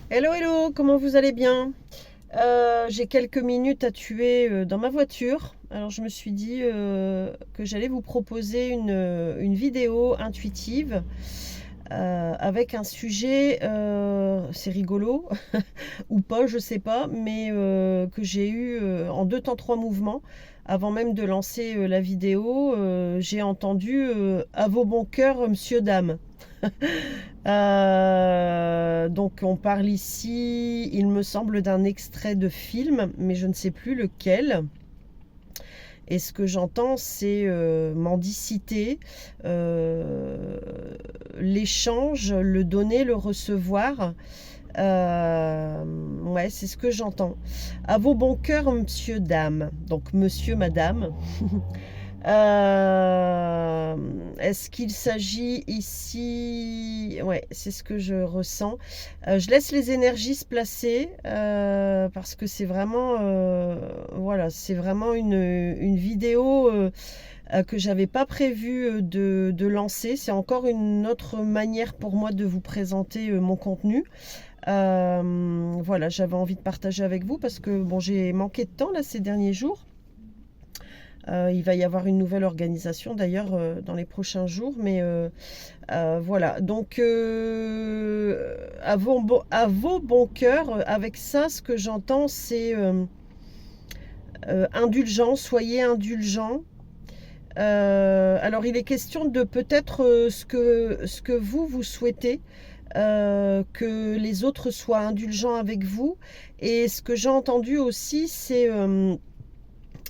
Hello, hello, comment vous allez bien? J'ai quelques minutes à tuer dans ma voiture. Alors je me suis dit que j'allais vous proposer une vidéo intuitive avec un sujet, c'est rigolo ou pas, je sais pas, mais que j'ai eu en deux temps trois mouvements. Avant même de lancer la vidéo, j'ai entendu à vos bons cœurs, monsieur, dame. Donc on parle ici, il me semble, d'un extrait de film, mais je ne sais plus lequel. Et ce que j'entends, c'est mendicité, euh, l'échange, le donner, le recevoir. Ouais, c'est ce que j'entends. À vos bons cœurs, monsieur, dame. Donc monsieur, madame. Euh, Est-ce qu'il s'agit ici... Ouais, c'est ce que je ressens. Je laisse les énergies se placer parce que c'est vraiment, voilà, c'est vraiment une vidéo que j'avais pas prévu de lancer. C'est encore une autre manière pour moi de vous présenter mon contenu. Voilà, j'avais envie de partager avec vous parce que bon, j'ai manqué de temps là ces derniers jours. Il va y avoir une nouvelle organisation d'ailleurs dans les prochains jours, mais voilà. Donc à vos bons cœurs, avec ça, ce que j'entends, c'est indulgent, soyez indulgents. Alors il est question de peut-être ce que vous souhaitez, que les autres soient indulgents avec vous. Et ce que j'ai entendu aussi, c'est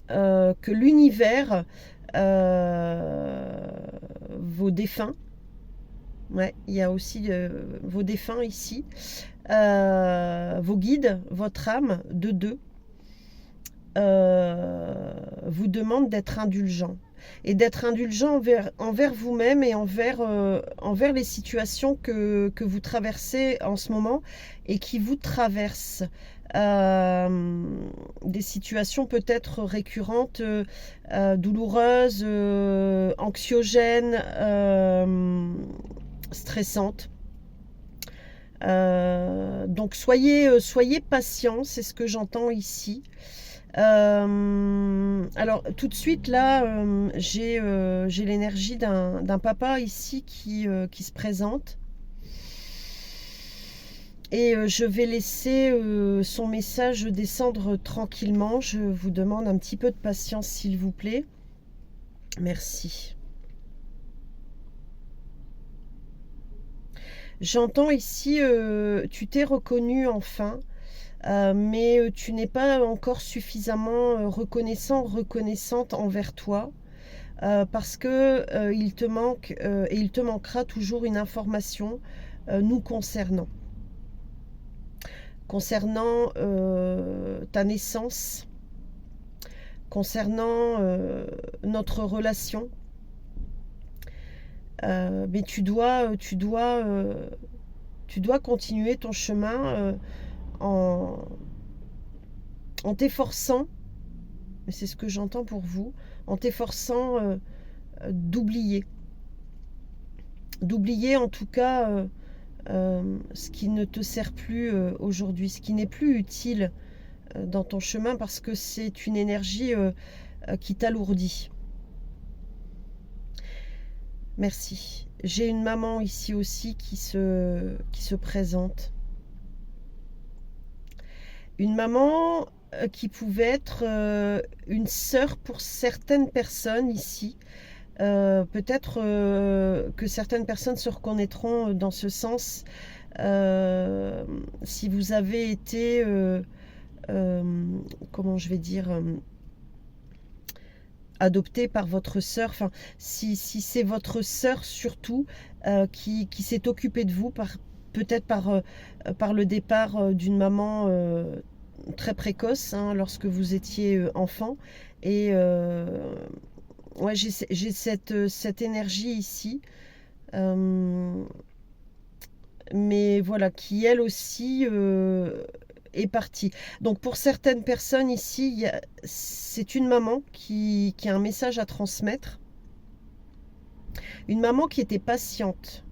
que l'univers, vos défunts, ouais, il y a aussi vos défunts ici, vos guides, votre âme de deux, vous demande d'être indulgent. Et d'être indulgent envers vous-même et envers les situations que vous traversez en ce moment et qui vous traversent. Des situations peut-être récurrentes, douloureuses, anxiogènes, stressantes. Donc soyez patient, c'est ce que j'entends ici. Alors tout de suite là, j'ai l'énergie d'un papa ici qui se présente. Et je vais laisser son message descendre tranquillement. Je vous demande un petit peu de patience, s'il vous plaît. Merci. J'entends ici, tu t'es reconnu enfin, mais tu n'es pas encore suffisamment reconnaissant, reconnaissante envers toi, parce que il te manque et il te manquera toujours une information nous concernant. Concernant ta naissance, concernant notre relation. Mais tu dois continuer ton chemin en, en t'efforçant, mais c'est ce que j'entends pour vous, en t'efforçant d'oublier. D'oublier en tout cas ce qui ne te sert plus aujourd'hui, ce qui n'est plus utile dans ton chemin parce que c'est une énergie qui t'alourdit. Merci. J'ai une maman ici aussi qui se présente. Une maman qui pouvait être une sœur pour certaines personnes ici. Peut-être que certaines personnes se reconnaîtront dans ce sens. Si vous avez été, comment je vais dire, adopté par votre sœur, enfin, si c'est votre sœur surtout qui s'est occupée de vous, peut-être par le départ d'une maman très précoce, hein, lorsque vous étiez enfant. Et ouais, j'ai cette énergie ici. Euh, mais voilà, qui elle aussi est partie. Donc pour certaines personnes ici, c'est une maman qui a un message à transmettre. Une maman qui était patiente,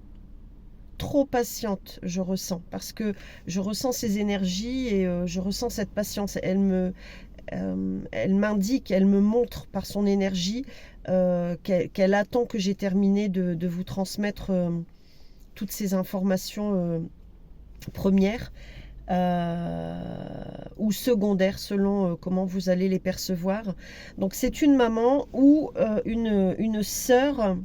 trop patiente, je ressens, parce que je ressens ces énergies et je ressens cette patience. Elle m'indique, elle me montre par son énergie qu'elle attend que j'ai terminé de vous transmettre toutes ces informations premières ou secondaires selon comment vous allez les percevoir. Donc c'est une maman ou une sœur,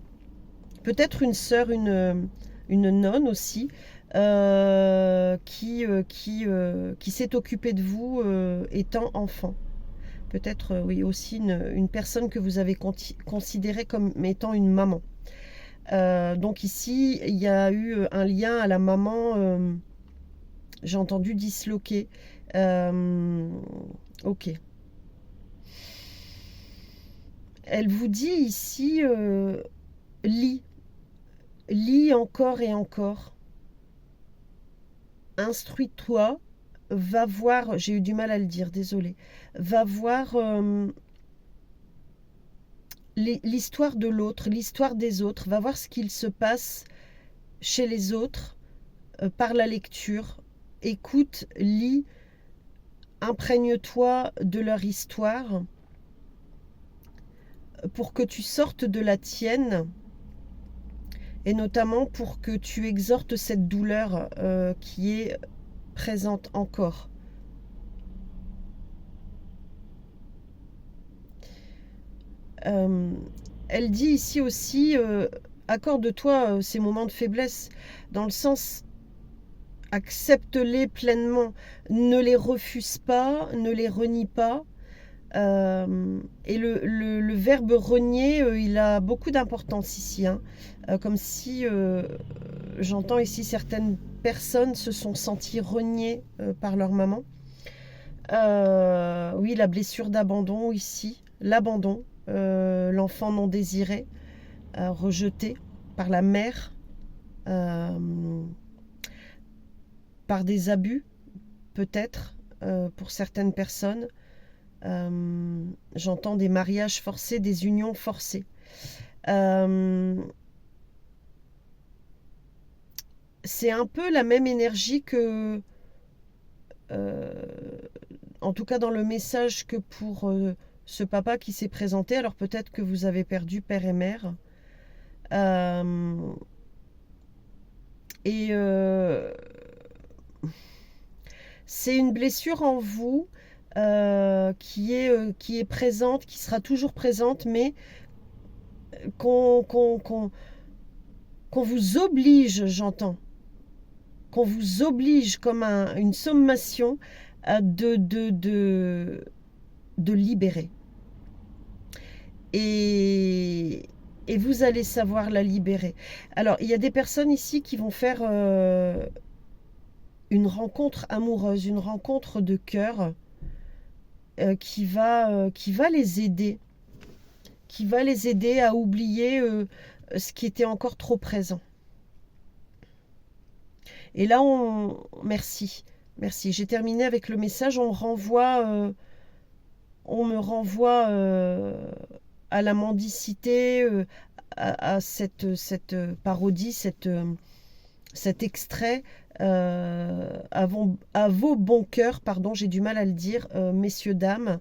peut-être une sœur, une nonne aussi, qui s'est occupée de vous étant enfant. Peut-être, oui, aussi une personne que vous avez considérée comme étant une maman. Donc ici, il y a eu un lien à la maman, j'ai entendu disloqué. Ok. Elle vous dit ici, lis, lis encore et encore. Instruis-toi, va voir, j'ai eu du mal à le dire, désolé, va voir l'histoire de l'autre, l'histoire des autres, va voir ce qu'il se passe chez les autres par la lecture. Écoute, lis, imprègne-toi de leur histoire pour que tu sortes de la tienne et notamment pour que tu exhortes cette douleur qui est présente encore. Elle dit ici aussi, accorde-toi ces moments de faiblesse, dans le sens, accepte-les pleinement, ne les refuse pas, ne les renie pas. Et le verbe renier, il a beaucoup d'importance ici, hein. Comme si, j'entends ici, certaines personnes se sont senties reniées par leur maman. Oui, la blessure d'abandon ici, l'abandon, l'enfant non désiré, rejeté par la mère, par des abus, peut-être, pour certaines personnes. J'entends des mariages forcés, des unions forcées. C'est un peu la même énergie que, en tout cas dans le message, que pour ce papa qui s'est présenté. Alors peut-être que vous avez perdu père et mère. Et c'est une blessure en vous qui est présente, qui sera toujours présente, mais qu'on vous oblige, j'entends, qu'on vous oblige comme une sommation de libérer. Et vous allez savoir la libérer. Alors, il y a des personnes ici qui vont faire une rencontre amoureuse, une rencontre de cœur qui va les aider. Qui va les aider à oublier ce qui était encore trop présent. Et là, merci. Merci. J'ai terminé avec le message. On me renvoie à la mendicité, à cette parodie, cet extrait, à vos bons cœurs, pardon, j'ai du mal à le dire, messieurs, dames.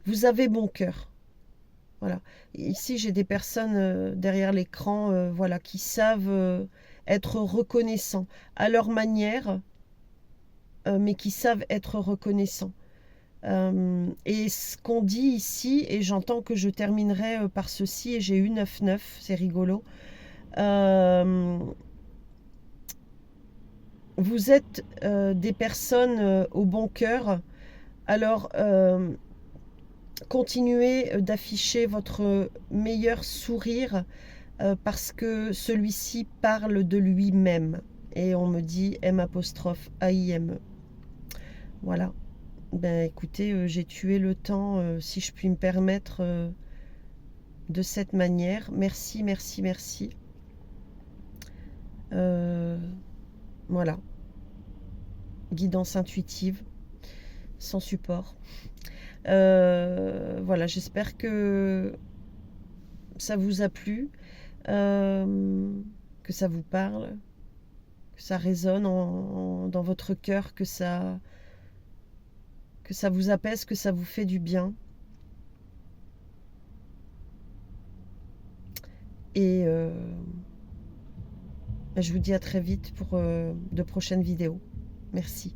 Vous avez bon cœur. Voilà. Ici, j'ai des personnes derrière l'écran, voilà, qui savent être reconnaissants à leur manière, mais qui savent être reconnaissants. Et ce qu'on dit ici, et j'entends que je terminerai par ceci, et j'ai eu 9-9, c'est rigolo. Vous êtes des personnes au bon cœur, alors continuez d'afficher votre meilleur sourire parce que celui-ci parle de lui-même. Et on me dit M''AIME. Voilà. Ben écoutez, j'ai tué le temps, si je puis me permettre, de cette manière. Merci, merci, merci. Voilà. Guidance intuitive, sans support. Voilà, j'espère que ça vous a plu. que ça vous parle, que ça résonne dans votre cœur, que ça vous apaise, que ça vous fait du bien. Et je vous dis à très vite pour de prochaines vidéos. Merci.